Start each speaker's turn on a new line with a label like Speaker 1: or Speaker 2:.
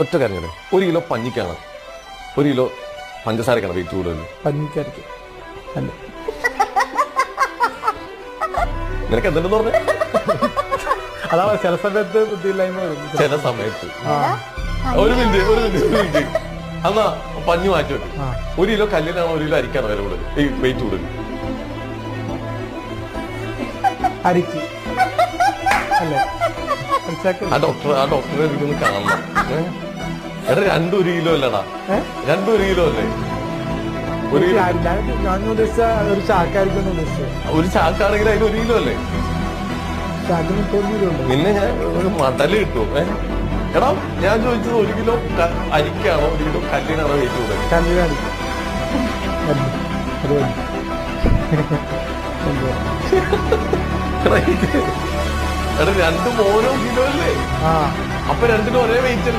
Speaker 1: ഒറ്റ കാര്യങ്ങളെ 1 kilo പഞ്ഞിക്കാണ് 1 kilo പഞ്ചസാരക്കാണ് wait കൂടുതൽ?
Speaker 2: പഞ്ഞിക്കരക്ക് അല്ലേ?
Speaker 1: നിനക്ക് എന്തുണ്ടെന്ന് പറഞ്ഞു?
Speaker 2: അതാ ചില സമയത്ത് ബുദ്ധിയില്ലായ്മ വരും.
Speaker 1: ചില സമയത്ത്. ഒരു മിനിറ്റ് എന്നാ പഞ്ഞു മാറ്റി വെക്കും. 1 കിലോ കല്ലിനാണോ 1 കിലോ അരിക്കാണോ വില കൂടുതൽ ഈ വെയിറ്റ് കൂടുതൽ?
Speaker 2: അരിക്ക് അല്ലേ?
Speaker 1: ആ ഡോക്ടറെ എനിക്കൊന്ന് കാണണം. എടാ 2 1 കിലോ അല്ലടാ, 2 1 കിലോ അല്ലേ?
Speaker 2: ഞാൻ ഉദ്ദേശിച്ച ഒരു ചാക്കായിരിക്കും ഉദ്ദേശിച്ചത്.
Speaker 1: ഒരു ചാക്കാണെങ്കിൽ അതിന് 1 കിലോ അല്ലേ?
Speaker 2: ചാക്കിന് 30 രൂപ.
Speaker 1: നിന്നെ ഞാൻ ഒരു മടല് കിട്ടും. എടാ ഞാൻ ചോദിച്ചത് 1 കിലോ അരിക്കാണോ 1 കിലോ കല്ലിനാണോ വെയിറ്റ് കൂടുതൽ?
Speaker 2: കല്ലിനരിക്കും.
Speaker 1: എടാ 2 ഓരോ കിലോ അല്ലേ? അപ്പൊ 2 ഒരേ വെയിറ്റ്